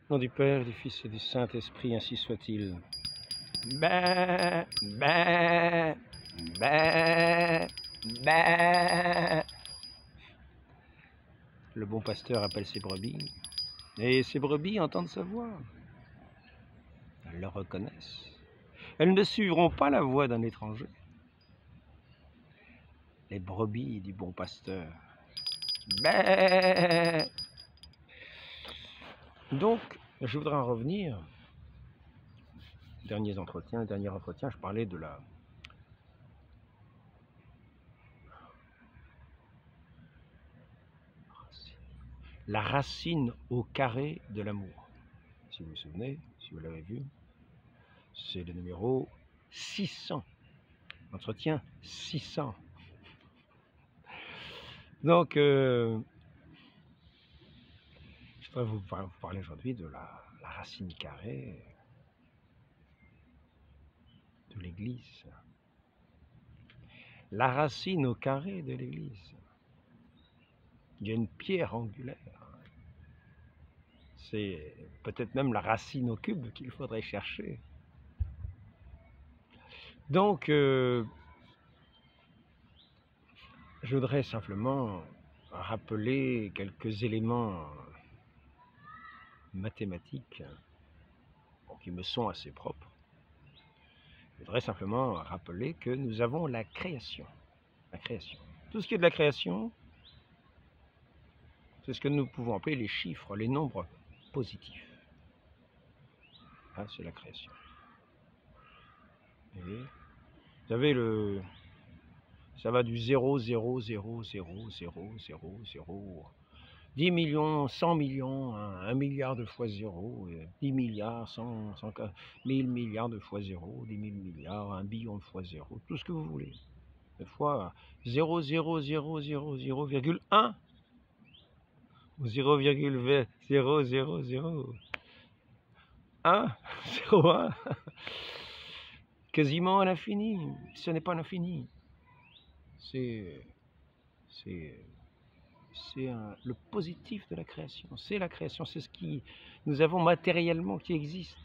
Au nom du Père, du Fils et du Saint-Esprit, ainsi soit-il. Ben, ben, ben, ben. Le bon pasteur appelle ses brebis, et ses brebis entendent sa voix. Elles le reconnaissent. Elles ne suivront pas la voix d'un étranger. Les brebis du bon pasteur. Ben. Donc, je voudrais en revenir. Dernier entretien, je parlais de la racine au carré de l'amour. Si vous vous souvenez, si vous l'avez vu, c'est le numéro 600. Entretien 600. Donc, je voudrais vous parler aujourd'hui de la racine carrée de l'Église. La racine au carré de l'Église. Il y a une pierre angulaire. C'est peut-être même la racine au cube qu'il faudrait chercher. Donc, je voudrais simplement rappeler quelques éléments mathématiques qui me sont assez propres. Je voudrais simplement rappeler que nous avons la création. La création. Tout ce qui est de la création, c'est ce que nous pouvons appeler les chiffres, les nombres positifs. Ah, c'est la création. Et vous savez, ça va du 0, 0, 0, 0, 0, 0, 0, 10 millions, 100 millions, 1 milliard de fois 0, 10 milliards, 100, 1000 milliards de fois 0, 10 000 milliards, 1 billion de fois 0, tout ce que vous voulez. Des fois 0, 0, 0, 0, 0,1 ou 0,000 1, 0,1, quasiment à l'infini. Ce n'est pas l'infini. C'est le positif de la création. C'est la création, c'est ce qui nous avons matériellement qui existe.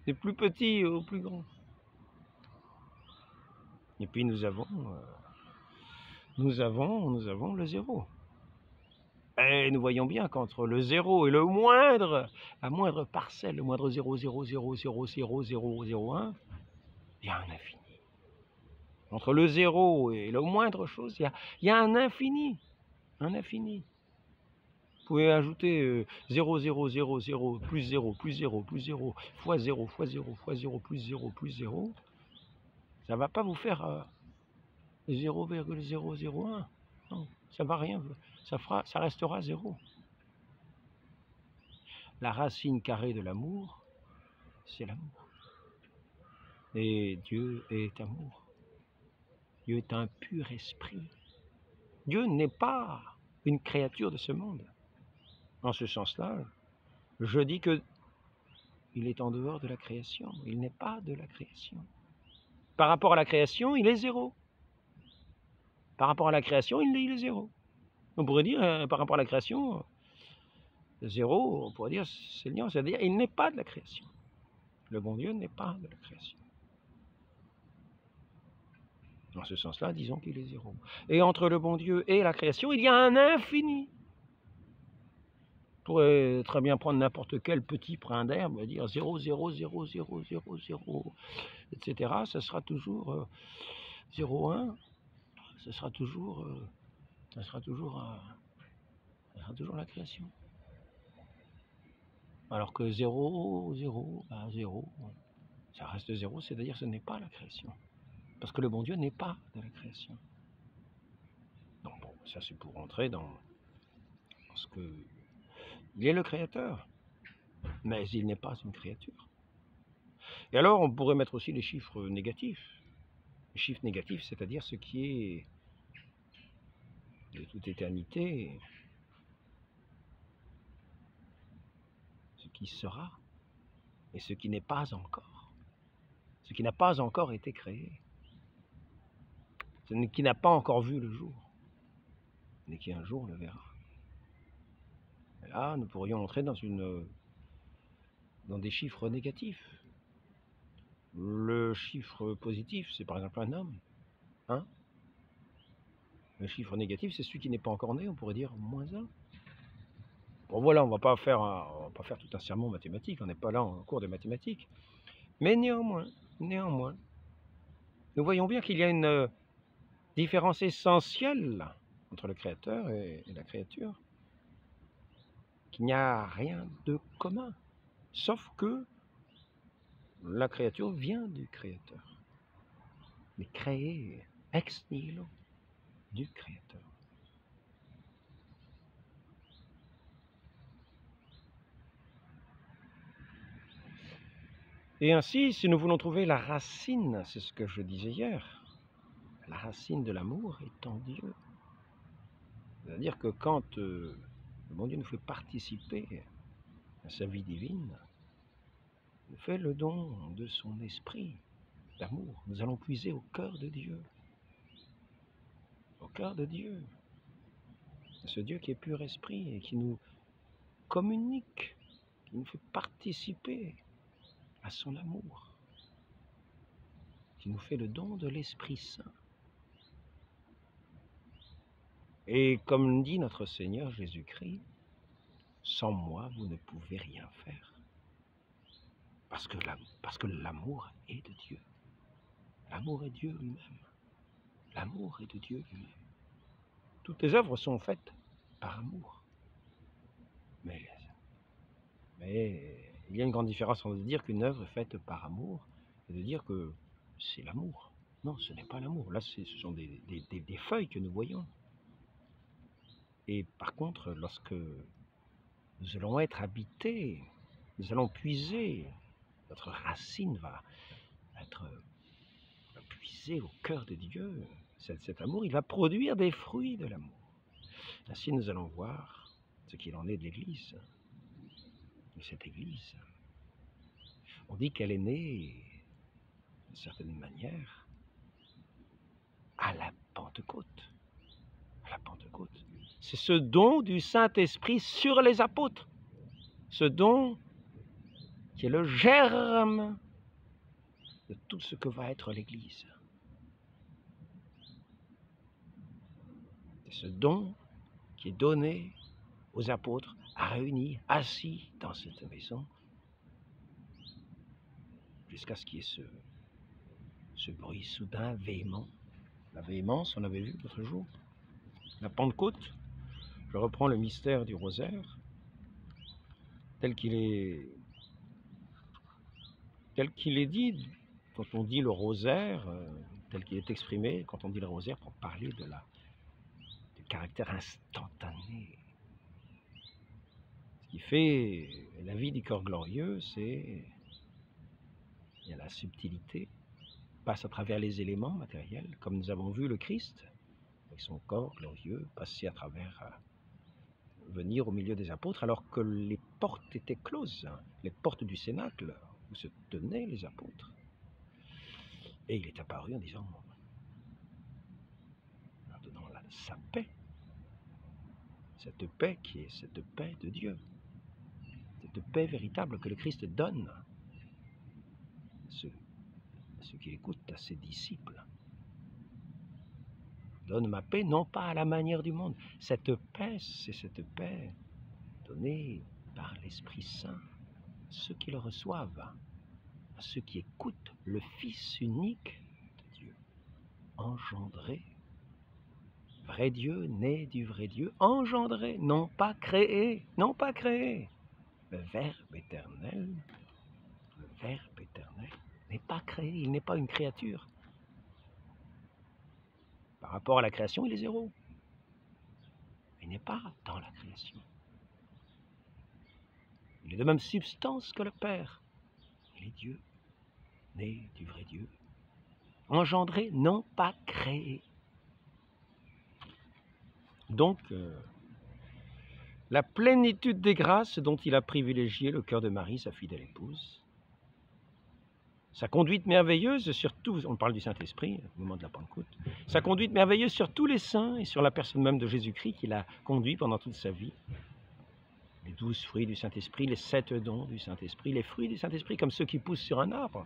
Du plus petit au plus grand. Et puis nous avons le zéro. Et nous voyons bien qu'entre le zéro et la moindre parcelle, le moindre 0,000000001, il y a un infini. Entre le zéro et la moindre chose, il y a un infini. Un infini. Vous pouvez ajouter 0, 0, 0, 0, plus 0, plus 0, plus 0, fois 0, fois 0, fois 0, plus 0, plus 0. Ça ne va pas vous faire 0,001. Non, ça ne va rien. Ça restera 0. La racine carrée de l'amour, c'est l'amour. Et Dieu est amour. Dieu est un pur esprit. Dieu n'est pas une créature de ce monde. En ce sens-là, je dis que il est en dehors de la création. Il n'est pas de la création. Par rapport à la création, il est 0. Par rapport à la création, il est 0. On pourrait dire, par rapport à la création, 0, on pourrait dire, Seigneur, c'est-à-dire, il n'est pas de la création. Le bon Dieu n'est pas de la création. Dans ce sens-là, disons qu'il est 0. Et entre le bon Dieu et la création, il y a un infini. On pourrait très bien prendre n'importe quel petit brin d'herbe et dire 0, 0, 0, 0, 0, 0, etc. Ce sera toujours 0, 1. Ce sera toujours la création. Alors que 0, 0, 0, ça reste 0, c'est-à-dire que ce n'est pas la création. Parce que le bon Dieu n'est pas de la création. Donc bon, ça c'est pour rentrer dans ce que... Il est le créateur, mais il n'est pas une créature. Et alors on pourrait mettre aussi les chiffres négatifs. Les chiffres négatifs, c'est-à-dire ce qui est de toute éternité, ce qui sera, et ce qui n'est pas encore. Ce qui n'a pas encore été créé. Ce qui n'a pas encore vu le jour, mais qui un jour le verra. Et là, nous pourrions entrer dans une dans des chiffres négatifs. Le chiffre positif, c'est par exemple un homme. Hein? Le chiffre négatif, c'est celui qui n'est pas encore né, on pourrait dire -1. Bon voilà, on va pas faire tout un sermon mathématique, on n'est pas là en cours de mathématiques. Mais néanmoins, nous voyons bien qu'il y a une différence essentielle entre le Créateur et la créature, qu'il n'y a rien de commun, sauf que la créature vient du Créateur, mais créée ex nihilo du Créateur. Et ainsi, si nous voulons trouver la racine, c'est ce que je disais hier, la racine de l'amour est en Dieu. C'est-à-dire que quand le bon Dieu nous fait participer à sa vie divine, il nous fait le don de son esprit d'amour. Nous allons puiser au cœur de Dieu. Au cœur de Dieu. Ce Dieu qui est pur esprit et qui nous communique, qui nous fait participer à son amour, qui nous fait le don de l'Esprit Saint. Et comme dit notre Seigneur Jésus-Christ, sans moi, vous ne pouvez rien faire. Parce que l'amour est de Dieu. L'amour est Dieu lui-même. L'amour est de Dieu lui-même. Toutes les œuvres sont faites par amour. Mais il y a une grande différence entre dire qu'une œuvre est faite par amour et de dire que c'est l'amour. Non, ce n'est pas l'amour. Là, ce sont des feuilles que nous voyons. Et par contre, lorsque nous allons être habités, nous allons puiser, notre racine va puiser au cœur de Dieu. Cet amour, il va produire des fruits de l'amour. Ainsi, nous allons voir ce qu'il en est de l'Église. De cette Église. On dit qu'elle est née, d'une certaine manière, à la Pentecôte. À la Pentecôte. C'est ce don du Saint-Esprit sur les apôtres. Ce don qui est le germe de tout ce que va être l'Église. C'est ce don qui est donné aux apôtres, réunis, assis dans cette maison, jusqu'à ce qu'il y ait ce bruit soudain, véhément. La véhémence, on avait vu l'autre jour. La Pentecôte, je reprends le mystère du rosaire, tel qu'il est dit, quand on dit le rosaire, tel qu'il est exprimé, quand on dit le rosaire, pour parler du caractère instantané. Ce qui fait la vie du corps glorieux, il y a la subtilité, passe à travers les éléments matériels, comme nous avons vu le Christ, avec son corps glorieux, passer à travers, venir au milieu des apôtres, alors que les portes étaient closes, les portes du cénacle, où se tenaient les apôtres. Et il est apparu en disant, en donnant sa paix, cette paix qui est cette paix de Dieu, cette paix véritable que le Christ donne à ceux qui écoutent, à ses disciples. Donne ma paix, non pas à la manière du monde. Cette paix, c'est cette paix donnée par l'Esprit Saint à ceux qui le reçoivent, à ceux qui écoutent le Fils unique de Dieu, engendré, vrai Dieu, né du vrai Dieu, engendré, non pas créé, Le Verbe éternel n'est pas créé, il n'est pas une créature. Par rapport à la création, il est zéro. Il n'est pas dans la création. Il est de même substance que le Père. Il est Dieu, né du vrai Dieu, engendré, non pas créé. Donc, la plénitude des grâces dont il a privilégié le cœur de Marie, sa fidèle épouse, sa conduite merveilleuse sur tous, on parle du Saint-Esprit, au moment de la Pentecôte, sa conduite merveilleuse sur tous les saints et sur la personne même de Jésus-Christ qui l'a conduit pendant toute sa vie. Les 12 fruits du Saint-Esprit, les 7 dons du Saint-Esprit, les fruits du Saint-Esprit comme ceux qui poussent sur un arbre.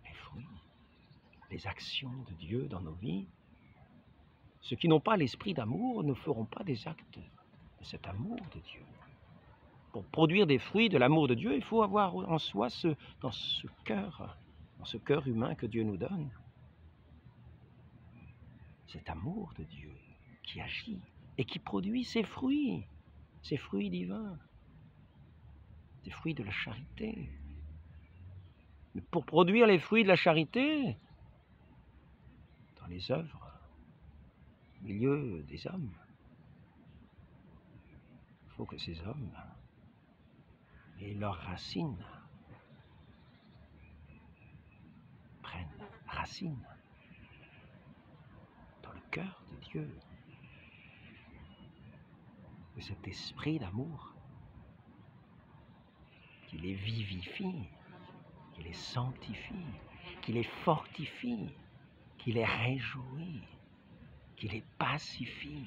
Les fruits, les actions de Dieu dans nos vies. Ceux qui n'ont pas l'esprit d'amour ne feront pas des actes de cet amour de Dieu. Pour produire des fruits de l'amour de Dieu, il faut avoir en soi dans ce cœur humain que Dieu nous donne, cet amour de Dieu qui agit et qui produit ces fruits divins, des fruits de la charité. Mais pour produire les fruits de la charité, dans les œuvres, au milieu des hommes, il faut que ces hommes et leurs racines prennent racine dans le cœur de Dieu. De cet esprit d'amour qui les vivifie, qui les sanctifie, qui les fortifie, qui les réjouit, qui les pacifie.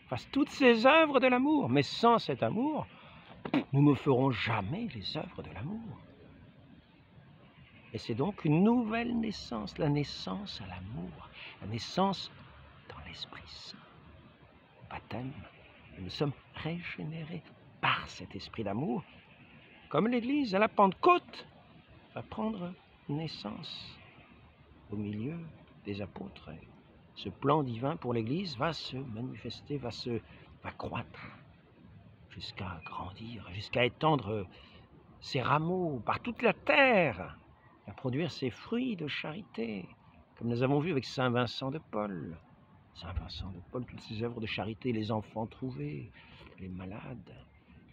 Fasse toutes ces œuvres de l'amour, mais sans cet amour, nous ne ferons jamais les œuvres de l'amour. Et c'est donc une nouvelle naissance, la naissance à l'amour, la naissance dans l'Esprit Saint. Au baptême, nous sommes régénérés par cet esprit d'amour, comme l'Église à la Pentecôte va prendre naissance au milieu des apôtres. Ce plan divin pour l'Église va se manifester, va croître jusqu'à grandir, jusqu'à étendre ses rameaux par toute la terre, à produire ses fruits de charité, comme nous avons vu avec Saint Vincent de Paul. Saint Vincent de Paul, toutes ses œuvres de charité, les enfants trouvés, les malades,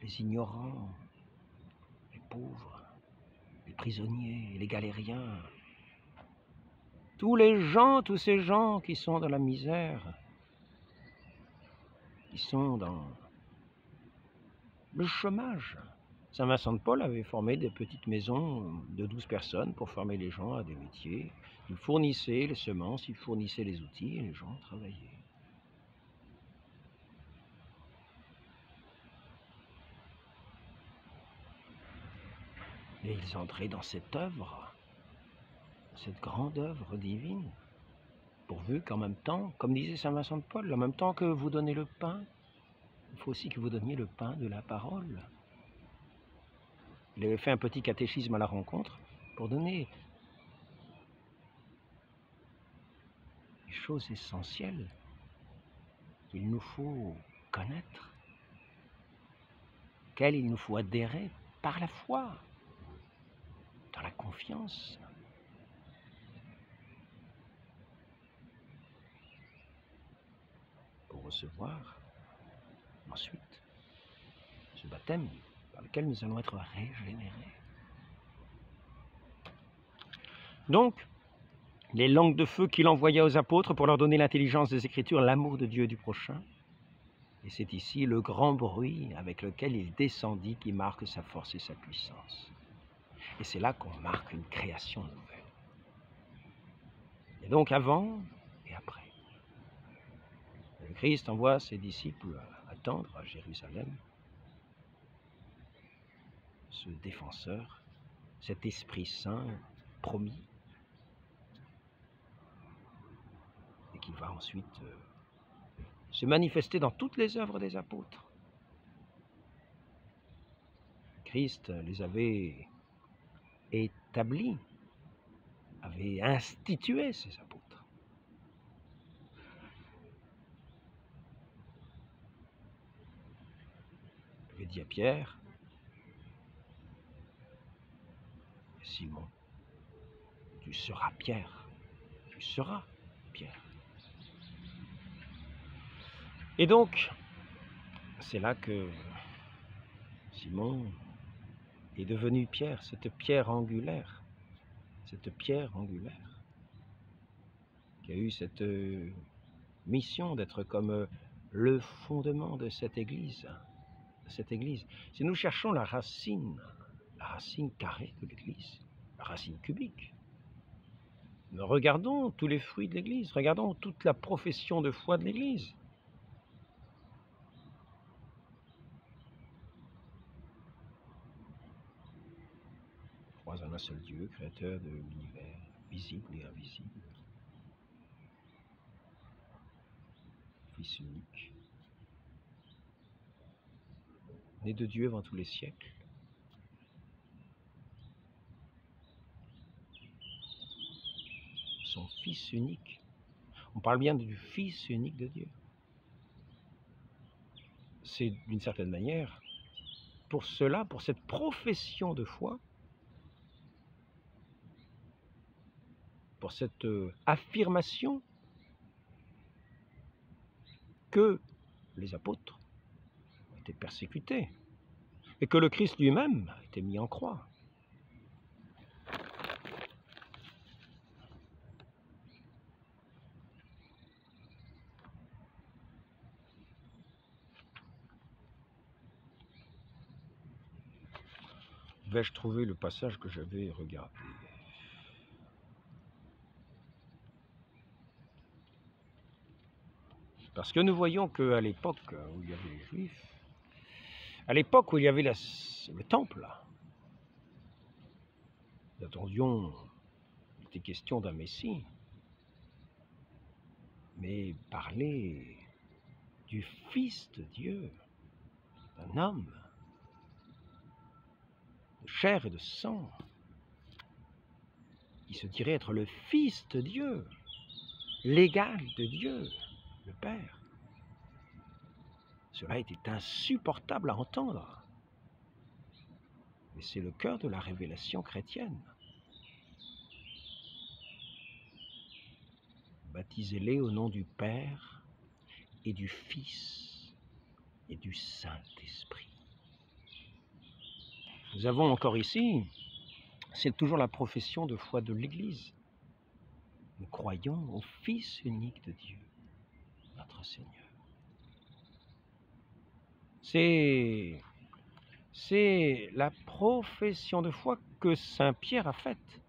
les ignorants, les pauvres, les prisonniers, les galériens, tous ces gens qui sont dans la misère, qui sont dans le chômage. Saint Vincent de Paul avait formé des petites maisons de 12 personnes pour former les gens à des métiers. Il fournissait les semences, il fournissait les outils et les gens travaillaient. Et ils entraient dans cette œuvre, cette grande œuvre divine, pourvu qu'en même temps, comme disait Saint Vincent de Paul, en même temps que vous donnez le pain, il faut aussi que vous donniez le pain de la parole. Il avait fait un petit catéchisme à la rencontre pour donner les choses essentielles qu'il nous faut connaître, auxquelles il nous faut adhérer par la foi, dans la confiance. Pour recevoir ensuite ce baptême par lequel nous allons être régénérés. Donc, les langues de feu qu'il envoya aux apôtres pour leur donner l'intelligence des Écritures, l'amour de Dieu et du prochain. Et c'est ici le grand bruit avec lequel il descendit qui marque sa force et sa puissance. Et c'est là qu'on marque une création nouvelle. Et donc avant et après. Le Christ envoie ses disciples attendre à Jérusalem ce défenseur, cet Esprit Saint promis, et qui va ensuite se manifester dans toutes les œuvres des apôtres. Christ les avait établis, avait institué ces apôtres. Il avait dit à Pierre, Simon, tu seras Pierre, tu seras Pierre. Et donc, c'est là que Simon est devenu Pierre, cette pierre angulaire, qui a eu cette mission d'être comme le fondement de cette Église. Si nous cherchons la racine carrée de l'Église, la racine cubique, nous regardons tous les fruits de l'Église, regardons toute la profession de foi de l'Église. crois en un seul Dieu, créateur de l'univers, visible et invisible, Fils unique, né de Dieu avant tous les siècles, son Fils unique. On parle bien du Fils unique de Dieu. C'est d'une certaine manière, pour cela, pour cette profession de foi, pour cette affirmation que les apôtres ont été persécutés et que le Christ lui-même a été mis en croix. Vais-je trouver le passage que j'avais regardé? Parce que nous voyons qu'à l'époque où il y avait les Juifs, à l'époque où il y avait le temple, nous attendions, il était question d'un Messie, mais parler du Fils de Dieu, d'un homme, de chair et de sang, qui se dirait être le Fils de Dieu, l'égal de Dieu, le Père. Cela était insupportable à entendre. Mais c'est le cœur de la révélation chrétienne. Baptisez-les au nom du Père et du Fils et du Saint-Esprit. Nous avons encore ici, c'est toujours la profession de foi de l'Église. Nous croyons au Fils unique de Dieu, notre Seigneur. C'est la profession de foi que Saint Pierre a faite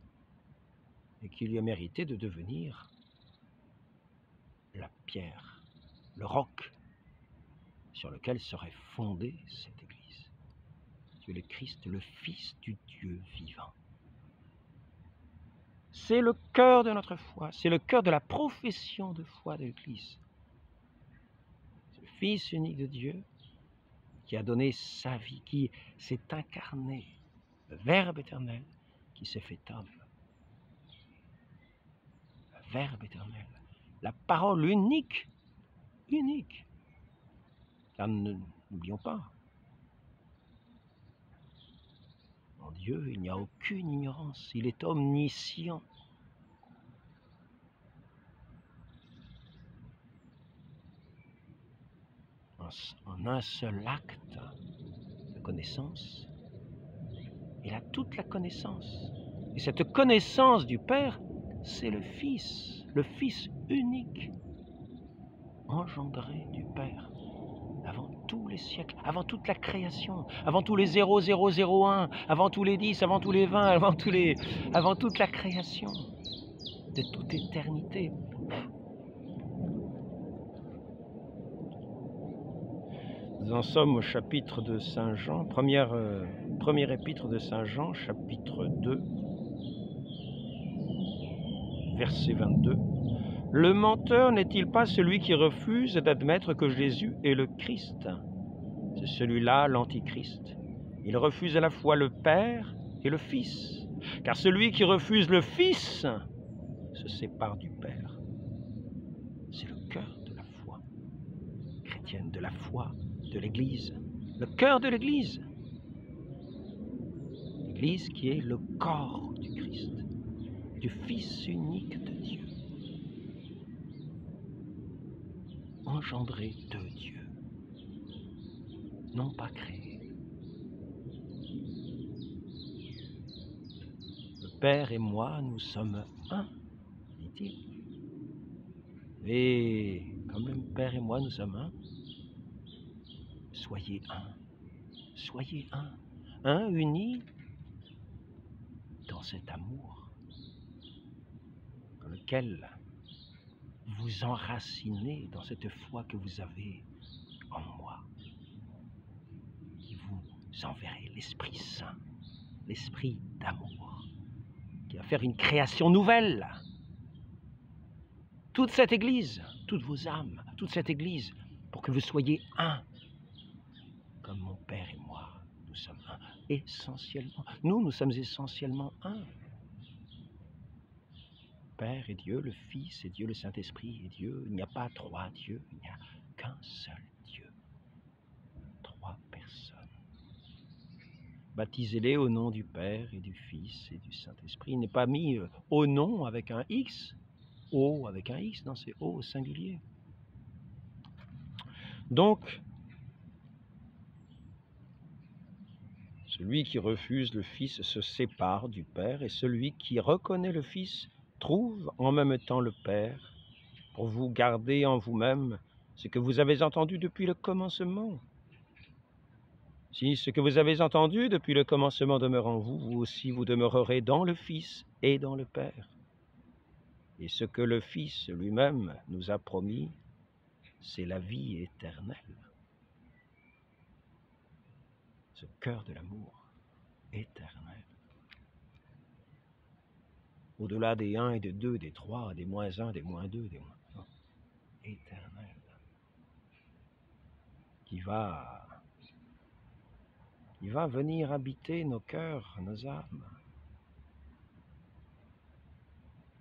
et qui lui a mérité de devenir la pierre, le roc sur lequel serait fondée cette Église. Dieu le Christ, le Fils du Dieu vivant. C'est le cœur de notre foi, c'est le cœur de la profession de foi de l'Église. C'est le Fils unique de Dieu qui a donné sa vie, qui s'est incarné, le Verbe éternel qui s'est fait homme. Le Verbe éternel, la parole unique, car n'oublions pas, en Dieu il n'y a aucune ignorance, il est omniscient. En un seul acte de connaissance, il a toute la connaissance. Et cette connaissance du Père, c'est le Fils unique, engendré du Père, avant tous les siècles, avant toute la création, avant tous les 0001, avant tous les 10, avant tous les 20, avant toute la création, de toute éternité. Nous en sommes au chapitre de Saint Jean, premier épître de Saint Jean, chapitre 2, verset 22. Le menteur n'est-il pas celui qui refuse d'admettre que Jésus est le Christ? C'est celui-là l'Antichrist. Il refuse à la fois le Père et le Fils, car celui qui refuse le Fils se sépare du Père. C'est le cœur de la foi chrétienne, de la foi de l'Église, le cœur de l'Église. L'Église qui est le corps du Christ, du Fils unique de Dieu, engendré de Dieu, non pas créé. Le Père et moi, nous sommes un, dit-il. Et comme le Père et moi, nous sommes un, soyez un unis dans cet amour dans lequel vous enracinez dans cette foi que vous avez en moi, qui vous enverrez l'Esprit Saint l'esprit d'amour, qui va faire une création nouvelle. Toute cette Église, toutes vos âmes, toute cette Église, pour que vous soyez un, comme mon Père et moi, nous sommes un, essentiellement. Nous sommes essentiellement un. Père et Dieu, le Fils et Dieu, le Saint-Esprit et Dieu. Il n'y a pas trois dieux, il n'y a qu'un seul Dieu. Trois personnes. Baptisez-les au nom du Père et du Fils et du Saint-Esprit. Il n'est pas mis au nom avec un X, O avec un X, non, c'est O au singulier. Donc, celui qui refuse le Fils se sépare du Père, et celui qui reconnaît le Fils trouve en même temps le Père, pour vous garder en vous-même ce que vous avez entendu depuis le commencement. Si ce que vous avez entendu depuis le commencement demeure en vous, vous aussi vous demeurerez dans le Fils et dans le Père. Et ce que le Fils lui-même nous a promis, c'est la vie éternelle. Ce cœur de l'amour éternel. Au-delà des 1 et des 2, des 3, des moins 1, des moins 2, des moins 1. Éternel. Qui va venir habiter nos cœurs, nos âmes.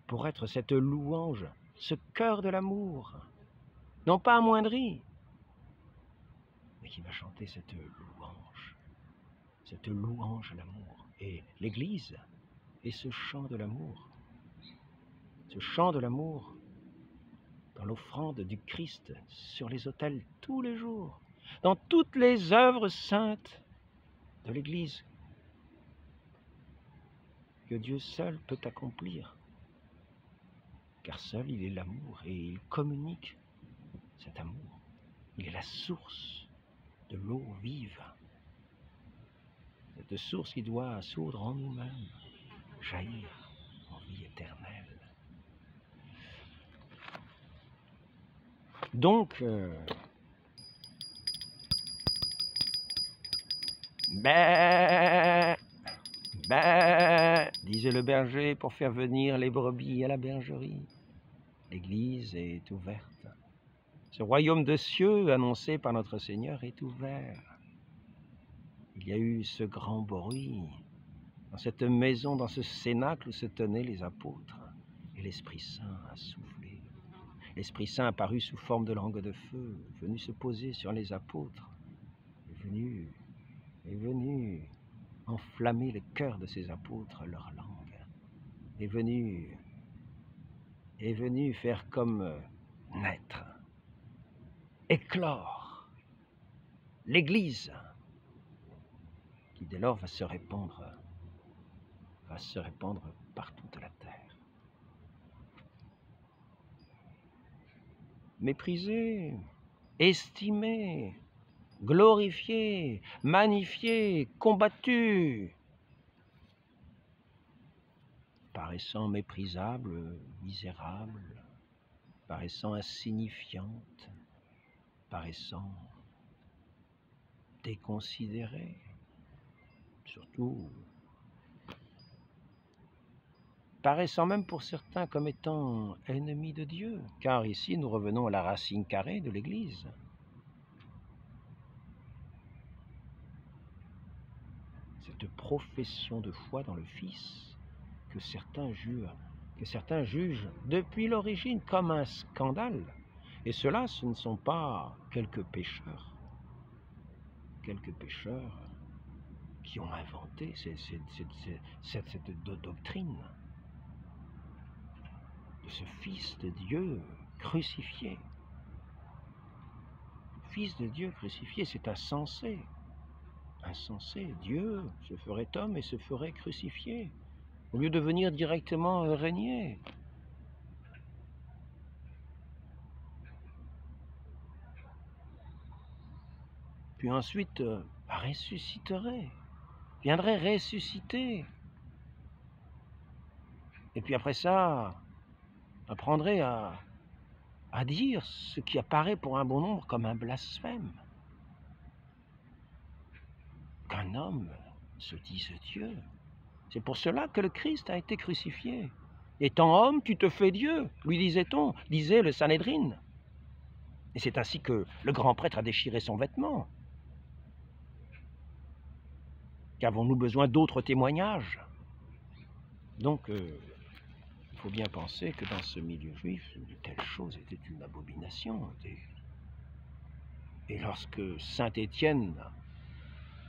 Pour être cette louange, ce cœur de l'amour. Non pas amoindri, mais qui va chanter cette louange à l'amour. Et l'Église est ce chant de l'amour. Ce chant de l'amour dans l'offrande du Christ sur les autels tous les jours, dans toutes les œuvres saintes de l'Église que Dieu seul peut accomplir. Car seul il est l'amour et il communique cet amour. Il est la source de l'eau vive. Cette source qui doit sourdre en nous-mêmes, jaillir en vie éternelle. Donc, disait le berger pour faire venir les brebis à la bergerie. L'Église est ouverte. Ce royaume de cieux annoncé par notre Seigneur est ouvert. Il y a eu ce grand bruit dans cette maison, dans ce cénacle où se tenaient les apôtres. Et l'Esprit Saint a soufflé. L'Esprit Saint apparut sous forme de langue de feu, venu se poser sur les apôtres, est venu enflammer le cœur de ces apôtres, leur langue, est venu faire comme naître, éclore l'Église, qui dès lors va se répandre par toute la terre. Méprisé, estimé, glorifié, magnifié, combattu, paraissant méprisable, misérable, paraissant insignifiante, paraissant déconsidérée, surtout paraissant même pour certains comme étant ennemis de Dieu, car ici nous revenons à la racine carrée de l'Église. Cette profession de foi dans le Fils que certains jugent depuis l'origine comme un scandale. Et cela, ce ne sont pas quelques pécheurs qui ont inventé cette doctrine de ce Fils de Dieu crucifié. Fils de Dieu crucifié, c'est insensé. Insensé, Dieu se ferait homme et se ferait crucifié, au lieu de venir directement régner. Puis ensuite, ressusciterait, viendrait ressusciter. Et puis après ça, apprendrait à dire ce qui apparaît pour un bon nombre comme un blasphème. Qu'un homme se disent Dieu. C'est pour cela que le Christ a été crucifié. Étant homme, tu te fais Dieu, lui disait-on, disait le Sanhédrin. Et c'est ainsi que le grand prêtre a déchiré son vêtement. Qu'avons-nous besoin d'autres témoignages? Donc, il faut bien penser que dans ce milieu juif, de telles choses étaient une abomination. Et lorsque saint Étienne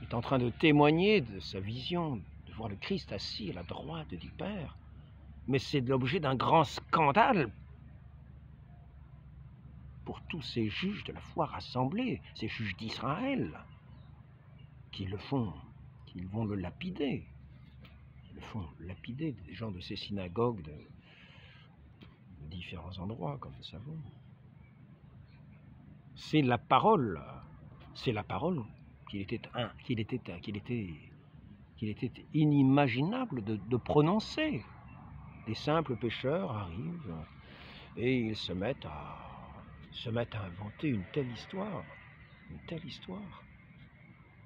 est en train de témoigner de sa vision, de voir le Christ assis à la droite du Père, mais c'est l'objet d'un grand scandale pour tous ces juges de la foi rassemblés, ces juges d'Israël, qui vont le lapider. Ils le font lapider, des gens de ces synagogues de différents endroits, comme nous savons. C'est la parole qu'il était inimaginable de prononcer. Les simples pécheurs arrivent et ils se mettent à inventer une telle histoire. Une telle histoire.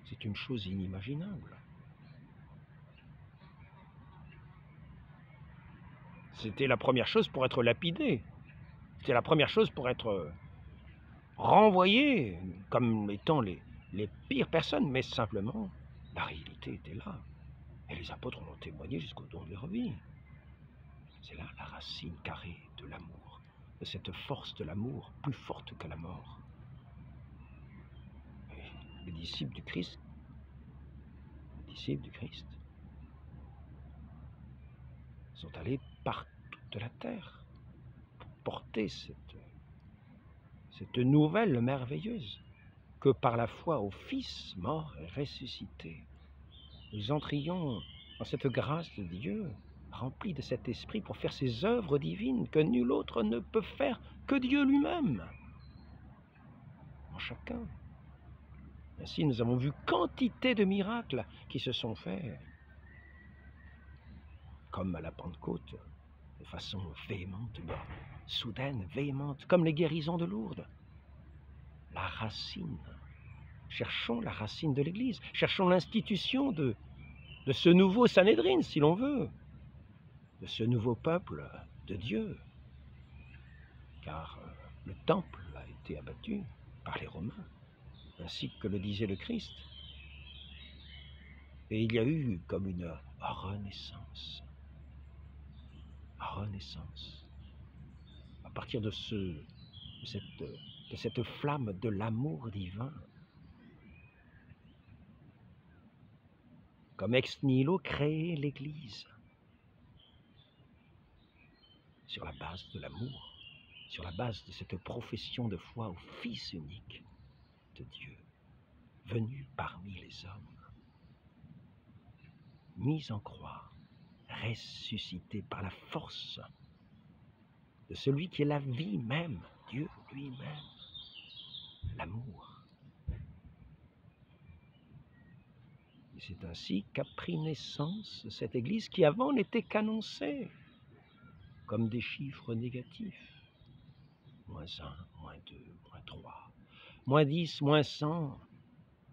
C'est une chose inimaginable. C'était la première chose pour être lapidé. C'était la première chose pour être renvoyé comme étant les pires personnes. Mais simplement, la réalité était là. Et les apôtres en ont témoigné jusqu'au don de leur vie. C'est là la racine carrée de l'amour, de cette force de l'amour plus forte que la mort. Et les disciples du Christ, sont allés par toute la terre pour porter cette nouvelle merveilleuse que par la foi au Fils mort et ressuscité, nous entrions dans cette grâce de Dieu, remplie de cet esprit pour faire ces œuvres divines que nul autre ne peut faire que Dieu lui-même, en chacun. Ainsi, nous avons vu quantité de miracles qui se sont faits, comme à la Pentecôte, de façon véhémente, soudaine, véhémente, comme les guérisons de Lourdes. La racine. Cherchons la racine de l'Église. Cherchons l'institution de ce nouveau Sanhédrin, si l'on veut, de ce nouveau peuple de Dieu. Car le temple a été abattu par les Romains, ainsi que le disait le Christ. Et il y a eu comme une renaissance. À partir de cette flamme de l'amour divin. Comme ex nihilo créer l'Église. Sur la base de l'amour, sur la base de cette profession de foi au Fils unique de Dieu, venu parmi les hommes, mis en croix, ressuscité par la force de celui qui est la vie même, Dieu lui-même, l'amour. Et c'est ainsi qu'a pris naissance cette Église qui avant n'était qu'annoncée comme des chiffres négatifs. -1, -2, -3, -10, -100,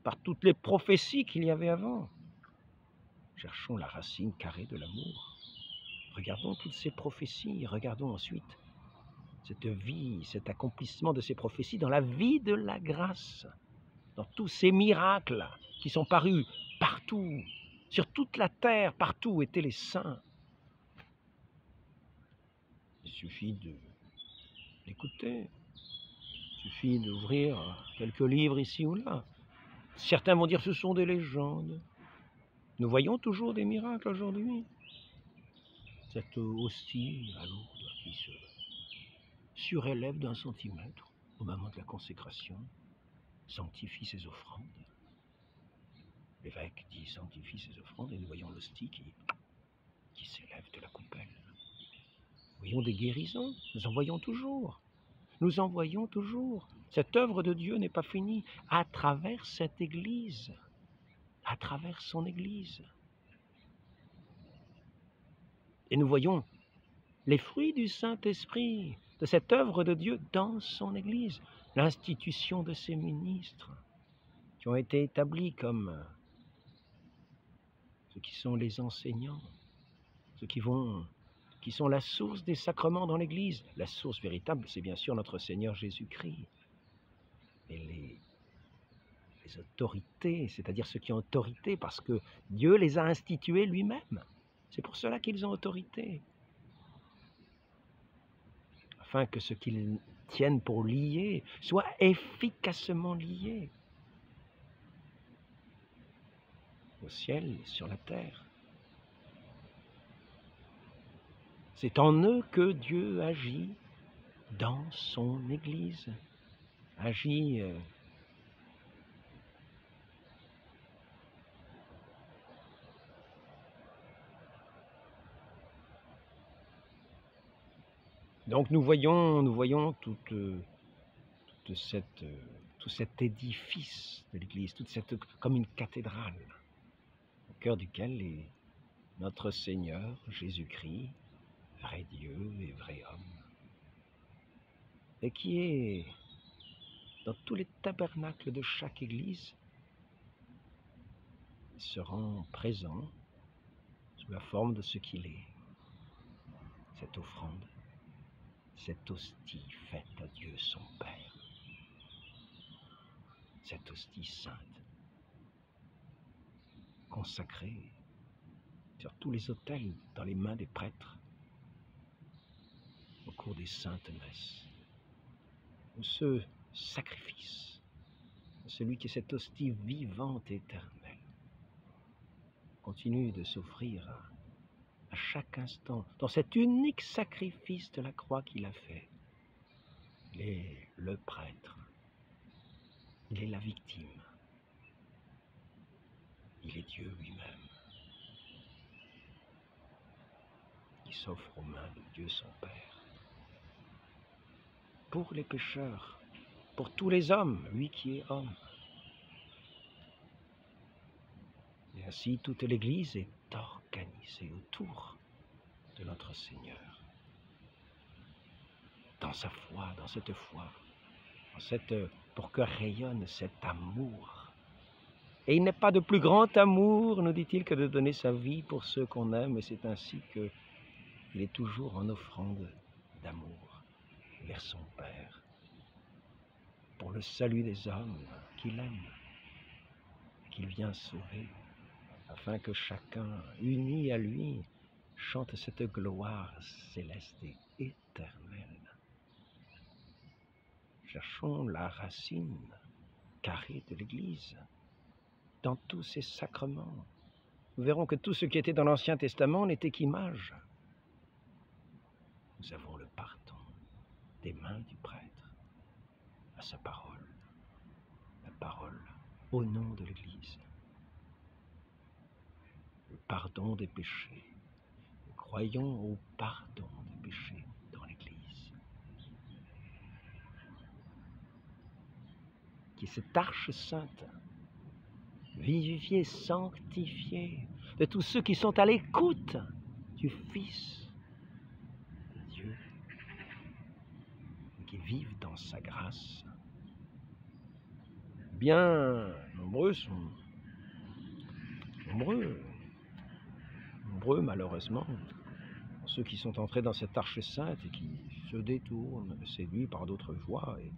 par toutes les prophéties qu'il y avait avant. Cherchons la racine carrée de l'amour. Regardons toutes ces prophéties, regardons ensuite cette vie, cet accomplissement de ces prophéties dans la vie de la grâce, dans tous ces miracles qui sont parus partout, sur toute la terre, partout où étaient les saints. Il suffit d'écouter, il suffit d'ouvrir quelques livres ici ou là. Certains vont dire que ce sont des légendes. Nous voyons toujours des miracles aujourd'hui. Cette hostie à Lourdes qui se surélève d'1 centimètre au moment de la consécration, sanctifie ses offrandes. L'évêque dit sanctifie ses offrandes et nous voyons l'hostie qui s'élève de la coupelle. Nous voyons des guérisons, nous en voyons toujours. Nous en voyons toujours. Cette œuvre de Dieu n'est pas finie à travers cette Église, à travers son Église. Et nous voyons les fruits du Saint-Esprit, de cette œuvre de Dieu dans son Église, l'institution de ses ministres qui ont été établis comme ceux qui sont les enseignants, ceux qui sont la source des sacrements dans l'Église. La source véritable, c'est bien sûr notre Seigneur Jésus-Christ. Et les autorités, c'est-à-dire ceux qui ont autorité, parce que Dieu les a institués lui-même. C'est pour cela qu'ils ont autorité. Afin que ce qu'ils tiennent pour liés soit efficacement liés au ciel et sur la terre. C'est en eux que Dieu agit dans son Église, agit donc nous voyons tout cet édifice de l'Église, comme une cathédrale, au cœur duquel est notre Seigneur Jésus-Christ, vrai Dieu et vrai homme, et qui est dans tous les tabernacles de chaque Église, il se rend présent sous la forme de ce qu'il est, cette offrande, cette hostie faite à Dieu son Père, cette hostie sainte, consacrée sur tous les autels dans les mains des prêtres au cours des saintes messes, où ce sacrifice, celui qui est cette hostie vivante et éternelle, continue de s'offrir à chaque instant, dans cet unique sacrifice de la croix qu'il a fait. Il est le prêtre, il est la victime, il est Dieu lui-même, qui s'offre aux mains de Dieu son Père. Pour les pécheurs, pour tous les hommes, lui qui est homme. Et ainsi, toute l'Église est organisée autour de notre Seigneur. Dans sa foi, dans cette foi, pour que rayonne cet amour. Et il n'est pas de plus grand amour, nous dit-il, que de donner sa vie pour ceux qu'on aime, et c'est ainsi qu'il est toujours en offrande d'amour vers son Père, pour le salut des hommes qu'il aime, qu'il vient sauver, afin que chacun, uni à lui, chante cette gloire céleste et éternelle. Cherchons la racine carrée de l'Église dans tous ses sacrements. Nous verrons que tout ce qui était dans l'Ancien Testament n'était qu'image. Nous avons le pardon des mains du prêtre à sa parole, la parole au nom de l'Église, le pardon des péchés. Nous croyons au pardon des péchés dans l'Église, qui est cette arche sainte, vivifiée, sanctifiée, de tous ceux qui sont à l'écoute du Fils de Dieu, et qui vivent dans sa grâce. Bien nombreux malheureusement, ceux qui sont entrés dans cette arche sainte et qui se détournent, séduits par d'autres voies, et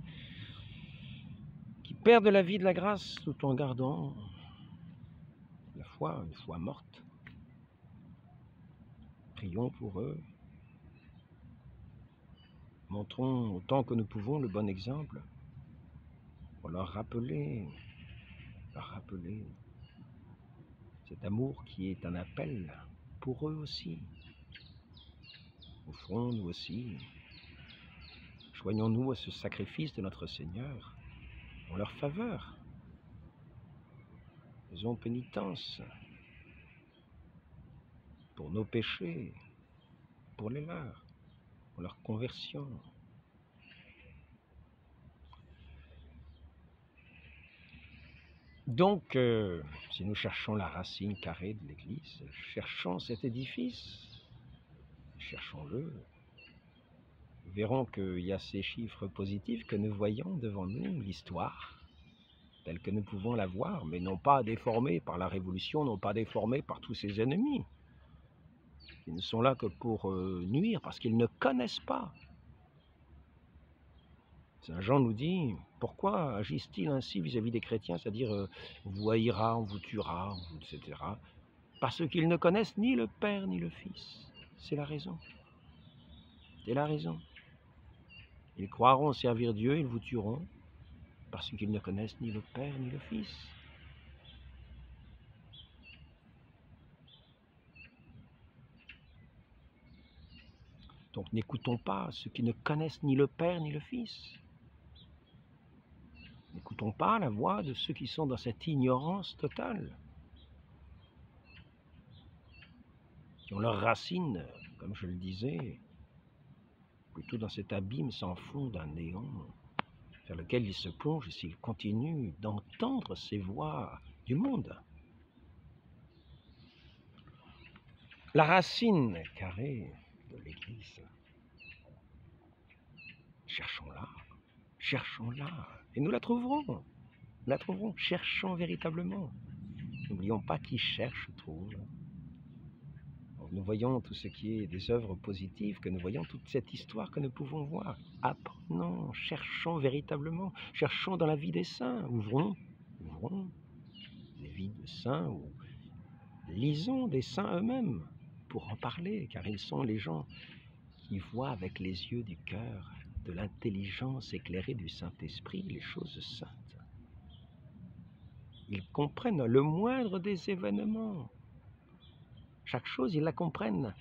qui perdent la vie de la grâce tout en gardant la foi, une foi morte. Prions pour eux. Montrons autant que nous pouvons le bon exemple pour leur rappeler cet amour qui est un appel pour eux aussi. Offrons nous aussi, joignons-nous à ce sacrifice de notre Seigneur en leur faveur. Faisons pénitence pour nos péchés, pour les leurs, pour leur conversion. Donc, si nous cherchons la racine carrée de l'Église, cherchons cet édifice, cherchons-le. Nous verrons qu'il y a ces chiffres positifs que nous voyons devant nous, l'histoire, telle que nous pouvons la voir, mais non pas déformée par la Révolution, non pas déformée par tous ses ennemis, qui ne sont là que pour nuire, parce qu'ils ne connaissent pas. Saint Jean nous dit, pourquoi agissent-ils ainsi vis-à-vis des chrétiens, c'est-à-dire on vous haïra, on vous tuera, etc. Parce qu'ils ne connaissent ni le Père ni le Fils. C'est la raison. C'est la raison. Ils croiront servir Dieu, ils vous tueront, parce qu'ils ne connaissent ni le Père ni le Fils. Donc n'écoutons pas ceux qui ne connaissent ni le Père ni le Fils. N'écoutons pas la voix de ceux qui sont dans cette ignorance totale, qui ont leurs racines, comme je le disais, plutôt dans cet abîme sans fond d'un néant, vers lequel ils se plongent s'ils continuent d'entendre ces voix du monde. La racine carrée de l'Église, cherchons-la, et nous la trouverons, cherchons véritablement. N'oublions pas qui cherche trouve. Nous voyons tout ce qui est des œuvres positives, que nous voyons toute cette histoire que nous pouvons voir. Apprenons, cherchons véritablement, cherchons dans la vie des saints, ouvrons les vies de saints, ou lisons des saints eux-mêmes pour en parler, car ils sont les gens qui voient avec les yeux du cœur, de l'intelligence éclairée du Saint-Esprit, les choses saintes. Ils comprennent le moindre des événements. Chaque chose, ils la comprennent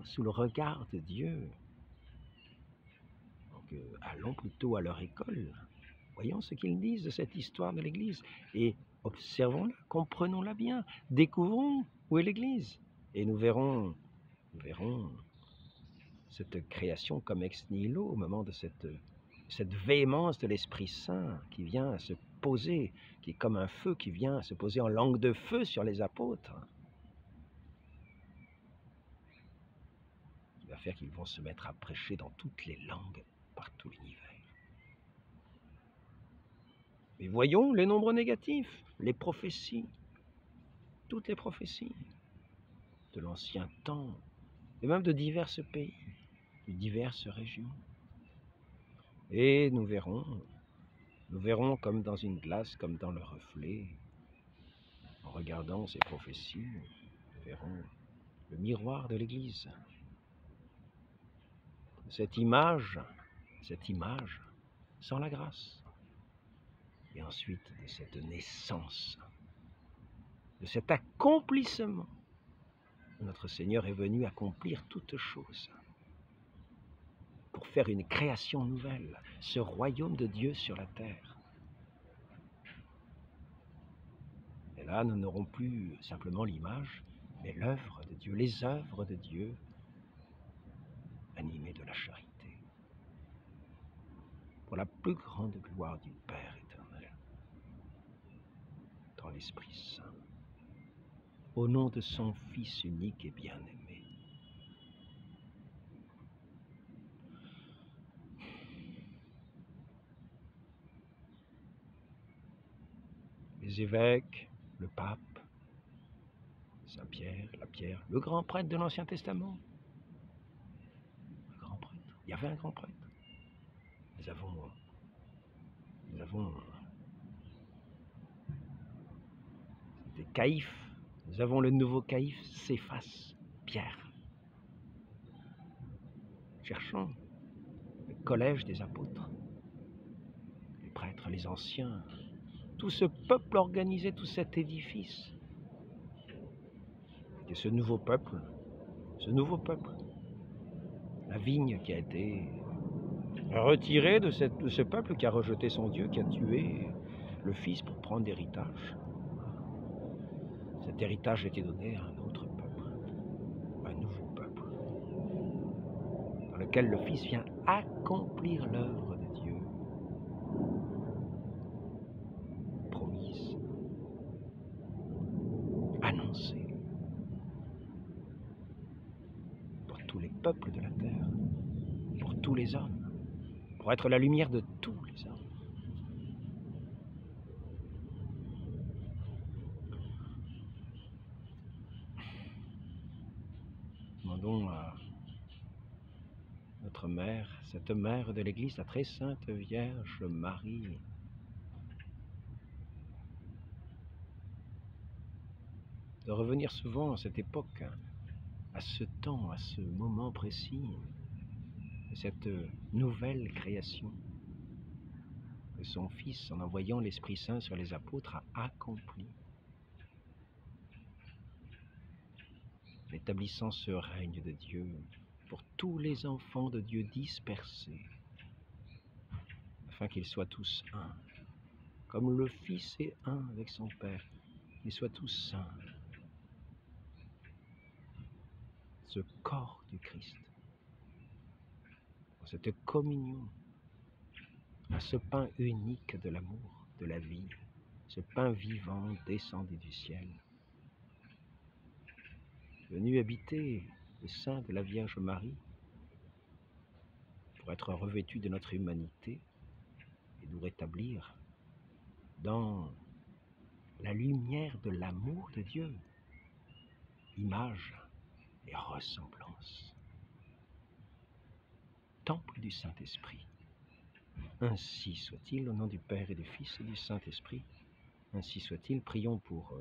sous le regard de Dieu. Donc, allons plutôt à leur école. Voyons ce qu'ils disent de cette histoire de l'Église. Et observons-la, comprenons-la bien. Découvrons où est l'Église. Et nous verrons cette création comme ex nihilo au moment de cette véhémence de l'Esprit Saint qui vient se poser, qui est comme un feu qui vient se poser en langue de feu sur les apôtres. Qui va faire qu'ils vont se mettre à prêcher dans toutes les langues, par tout l'univers. Mais voyons les nombres négatifs, les prophéties, toutes les prophéties de l'ancien temps, et même de divers pays, de diverses régions. Et nous verrons comme dans une glace, comme dans le reflet, en regardant ces prophéties, nous verrons le miroir de l'Église. Cette image sans la grâce. Et ensuite de cette naissance, de cet accomplissement. Notre Seigneur est venu accomplir toutes choses pour faire une création nouvelle, ce royaume de Dieu sur la terre. Et là, nous n'aurons plus simplement l'image, mais l'œuvre de Dieu, les œuvres de Dieu animées de la charité, pour la plus grande gloire du Père éternel, dans l'Esprit Saint, au nom de son Fils unique et bien-aimé. Les évêques, le pape, Saint-Pierre, la Pierre, le grand prêtre de l'Ancien Testament. Le grand prêtre. Il y avait un grand prêtre. Nous avons des caïphes. Nous avons le nouveau caïphe, Céphas, Pierre. Cherchons le collège des apôtres, les prêtres, les anciens, tout ce peuple organisé, tout cet édifice. Et ce nouveau peuple, la vigne qui a été retirée de ce peuple qui a rejeté son Dieu, qui a tué le Fils pour prendre l'héritage. Cet héritage a été donné à un autre peuple, un nouveau peuple, dans lequel le Fils vient accomplir l'œuvre de Dieu, promise, annoncée, pour tous les peuples de la terre, pour tous les hommes, pour être la lumière de tous les hommes. Demandons à notre mère, cette mère de l'Église, la très sainte Vierge Marie, de revenir souvent à cette époque, à ce temps, à ce moment précis, de cette nouvelle création que son Fils, en envoyant l'Esprit Saint sur les apôtres, a accompli, en établissant ce règne de Dieu pour tous les enfants de Dieu dispersés, afin qu'ils soient tous un, comme le Fils est un avec son Père, qu'ils soient tous saints. Ce corps du Christ, dans cette communion, à ce pain unique de l'amour, de la vie, ce pain vivant descendu du ciel, venu habiter le sein de la Vierge Marie pour être revêtu de notre humanité et nous rétablir dans la lumière de l'amour de Dieu, image et ressemblance, temple du Saint-Esprit. Ainsi soit-il, au nom du Père et du Fils et du Saint-Esprit, ainsi soit-il. Prions pour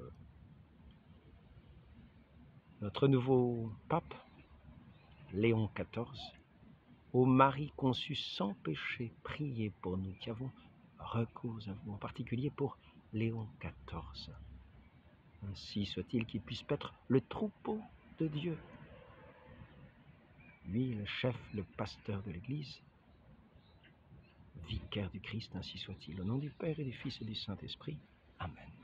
notre nouveau pape, Léon XIV, ô Marie conçue sans péché, priez pour nous qui avons recours à vous, en particulier pour Léon XIV. Ainsi soit-il qu'il puisse paître le troupeau de Dieu. Lui, le chef, le pasteur de l'Église, vicaire du Christ, ainsi soit-il. Au nom du Père et du Fils et du Saint-Esprit. Amen.